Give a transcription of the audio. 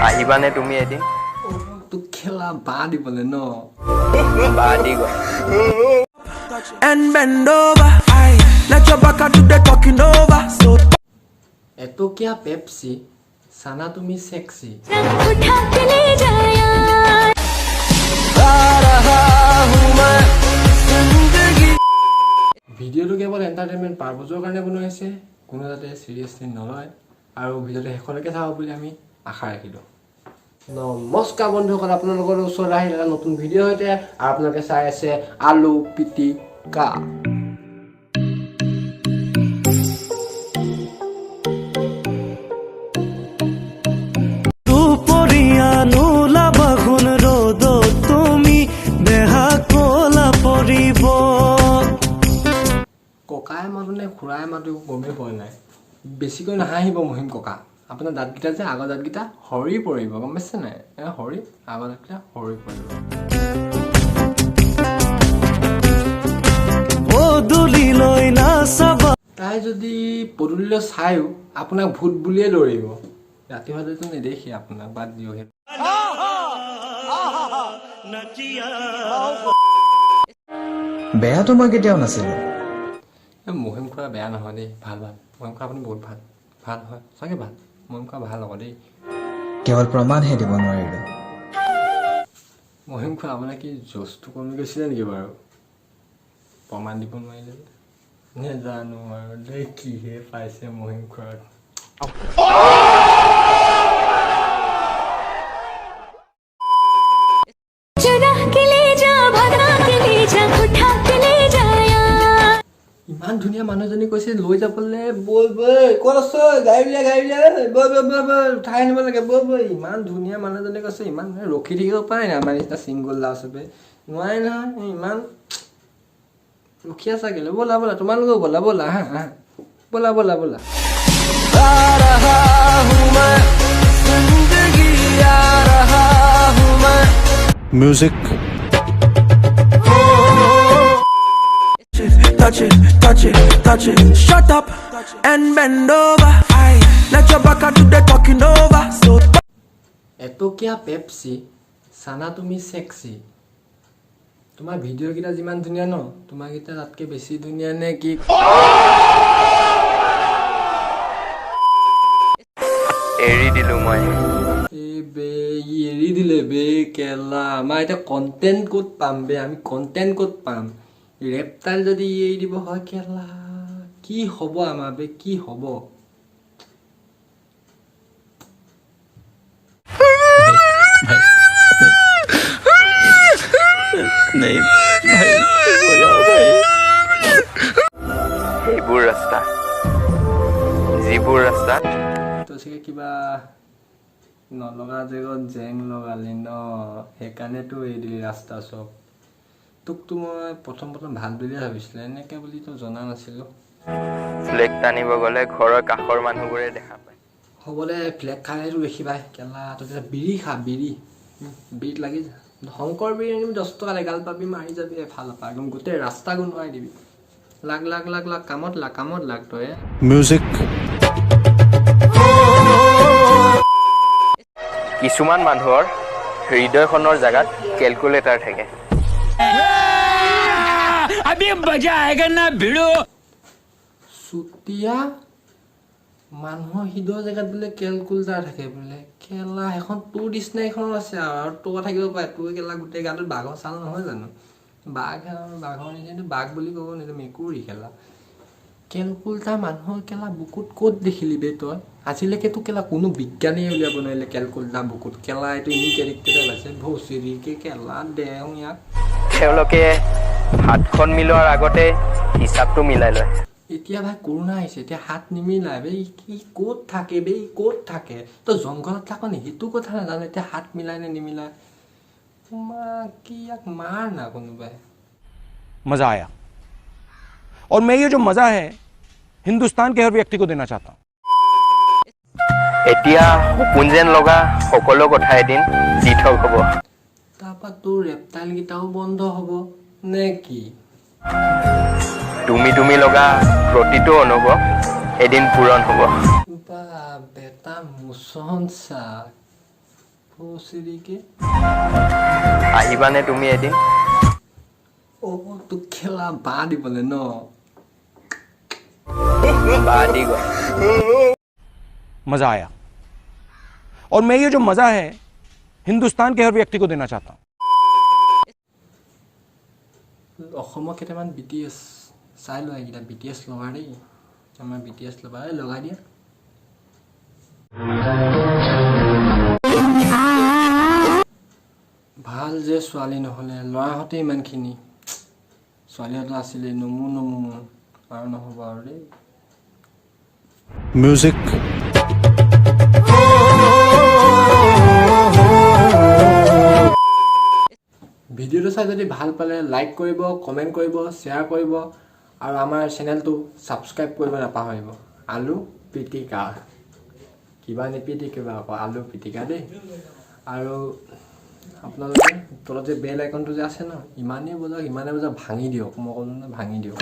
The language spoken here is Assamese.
আহিবানে তুমি এদিন? তোক খেলা বা দিবলে ন বা দি গ'ল। And bend over, aye. Let your back do the talking over. So এটকীয়া পেপচি চানা তুমি সেক্সি उठा के ले जाया ভিডিঅ'টো কেৱল এণ্টাৰটেইনমেণ্ট পাৰপজৰ কাৰণে বনোৱা হৈছে, কোনো যাতে চিৰিয়াছলি নলয় আৰু ভিডিঅ'টো শেষলৈকে চাব বুলি আমি আশা ৰাখিলোঁ। নমস্কাৰ বন্ধুসকল, আপোনালোকৰ ওচৰত আহিল এটা নতুন ভিডিঅ' সৈতে আৰু আপোনালোকে চাই আছে আলু পিটিকা। ককাই মাতো নে খুৰাই মাতো গমেই পোৱা নাই, বেছিকৈ নাহাঁহিব মহিম ককা। আপোনাৰ দাঁতকেইটা যে আগৰ দাঁতকেইটা সৰি পৰিব, গম পাইছে নাই? সৰি আগৰ দাঁতকেইটা সৰি পৰিব। তাই যদি পদূলিলৈ চায়ো আপোনাক ভূত বুলিয়ে দৌৰিব। ৰাতিপুৱা যদি নেদেখি আপোনাক বাদ দিয়ক। বেয়াটো মই কেতিয়াও নাছিলো। মহিম খুৰা বেয়া নহয় দেই, ভাল ভাল। মহিম খুৰা আপুনি বহুত ভাল ভাল হয়, চাগে ভাল। মহিম খুৰা ভাল আকৌ দেই। কেৱল প্ৰমাণহে দিব নোৱাৰিলো। মহিম খুৰা আপোনাৰ কি জচটো কমি গৈছিলে নেকি বাৰু? প্ৰমাণ দিব নোৱাৰিলে নেজানো আৰু দেই, কিহে পাইছে মহিম খুৰাক। चुरा के ले जा भगा के ले जा उठा के ले जाया ইমান ধুনীয়া মানুহজনী কৈছে লৈ যাবলৈ, বৈ বৈ ক'ত আছ? গাড়ী উলিয়া গাড়ী উলিয়া, বৈ বৈ বৈ বৈ উঠাই আনিব লাগে, বৈ বৈ। ইমান ধুনীয়া মানুহজনী কৈছে, ইমান ৰখি থাকিব পাৰে নাই আমাৰ নিচিনা চিংগল ল'ৰা চবে? নোৱাৰে নহয়, ইমান ৰখি আছা কেলৈ? ব'লা ব'লা, তোমালোকেও ব'লা ব'লা, হা হা, ব'লা ব'লা ব'লা। music. Touch it, touch it, touch it. Shut up and bend over. Aye. Let your back do the talking over. So এটকীয়া পেপচি চানা তুমি সেক্সি। তোমাৰ ভিডিঅ'কেইটা যিমান ধুনীয়া ন, তোমাৰকেইটা তাতকৈ বেছি ধুনীয়া নে কি? এৰি দিলো মই। এই বে ই এৰি দিলে বে কেলা। আমাৰ এতিয়া কণ্টেণ্ট ক'ত পাম বে? আমি কণ্টেণ্ট ক'ত পাম? ৰেপটাইল যদি ই এৰি দিব হয় কেলা, কি হ'ব আমাৰ বে, কি হ'ব? সেইবোৰ ৰাস্তা, যিবোৰ ৰাস্তাত তই চাগে কিবা নলগা জেগত জেং লগালি ন, সেইকাৰণেতো এৰি দিলি ৰাস্তা চব। তোকতো মই প্ৰথম ভাল বুলিয়ে ভাবিছিলোঁ, এনেকৈ বুলি তো জনা নাছিলোঁ। ফ্লেগ টানিব গ'লে ঘৰৰ কাষৰ মানুহবোৰে দেখা পায়। হ'বলৈ ফ্লেগ খালেতো দেখিবাই কেলা। তই তেতিয়া বিড়ি খা, বিড়ি বিড়িত লাগি যা। শংকৰ বিড়ি আনিবি 10 টকা এগাল পাবি, মাৰি যাবি এফালৰ পৰা একদম গোটেই ৰাস্তা গোন্ধোৱাই দিবি। লাগ লাগ লাগ লাগ, কামত লাগ তই। music. কিছুমান মানুহৰ হৃদয়খনৰ জেগাত কেলকুলেটাৰ থাকে। চুতীয়া মানুহৰ হৃদয় জেগাত বোলে কেলকুলেটাৰ থাকে বোলে কেলা। এখন তোৰ ডিচনেৰীখনত আছে আৰু তোৰ থাকিব পাৰে। তোৰ কেলা গোটেই গাটোত বাঘৰ চাল নহয় জানো? বাঘৰ নিচিনা বাঘ বুলি ক'ব নিদিয়ে, মেকুৰী কেলা। কেলকুলেটাৰ মানুহৰ কেলা বুকুত ক'ত দেখিলি বে তই? আজিলৈকেতো কেলা কোনো বিজ্ঞানীয়ে উলিয়াব নোৱাৰিলে কেলকুলেটাৰ বুকুত। কেলা এইটো ইনি কেৰেক্টাৰ আছে ভৌচিৰিকে কেলা দেও ইয়াক। তেওঁলোকে হাতখন মিলোৱাৰ আগতে হিচাপটো মিলাই লয়। এতিয়া ভাই কৰোণা আহিছে, এতিয়া হাত নিমিলাই বে। ই ক'ত থাকে বে, ই ক'ত থাকে? তই জংঘলত থাক নি, সেইটো কথা নাজানো। এতিয়া হাত মিলাই নে নিমিলাই? কি ইয়াক মাৰ না কোনোবাই। मजा आया और मैं ये जो मजा है हिंदुस्तान के हर व्यक्ति को देना चाहता हूं। এতিয়া সপোন যেন লগা সকলো কথা এদিন দিঠক হ'ব। তাৰপৰা তোৰ ৰেপটাইল কেইটাও বন্ধ হ'ব নে কি? তুমি লগা প্ৰতিটো অনুভৱ এদিন পূৰণ হ'ব। বা বেটা মুচন চা ফচিৰিকে আহিবানে তুমি এদিন তোক খেলা বা দিবলৈ ন বা দি গ'ল मजा आया और मैं ये जो मजा है हिंदुस्तान के हर व्यक्ति को देना चाहता हूं অসমৰ কেইটামান BTS চাই লোৱা এইকেইটা BTS লগা দেই আমাৰ BTS লবা লগাই দিয়া ভাল যে ছোৱালী নহ'লে ল'ৰাহঁতে ইমানখিনি ছোৱালীহঁতো আছিলে নমু আৰু নহ'ব আৰু দেই Music. ভিডিঅ'টো চাই যদি ভাল পালে লাইক কৰিব কমেণ্ট কৰিব শ্বেয়াৰ কৰিব আৰু আমাৰ চেনেলটো ছাবস্ক্ৰাইব কৰিব নাপাহৰিব আলু পিটিকা কিবা নিপিটিকিবা আকৌ আলু পিটিকা দেই আৰু আপোনালোকে তলত যে বেল আইকনটো যে আছে ন ইমানেই বজাওক ভাঙি দিয়ক মই ক'লো ন ভাঙি দিয়ক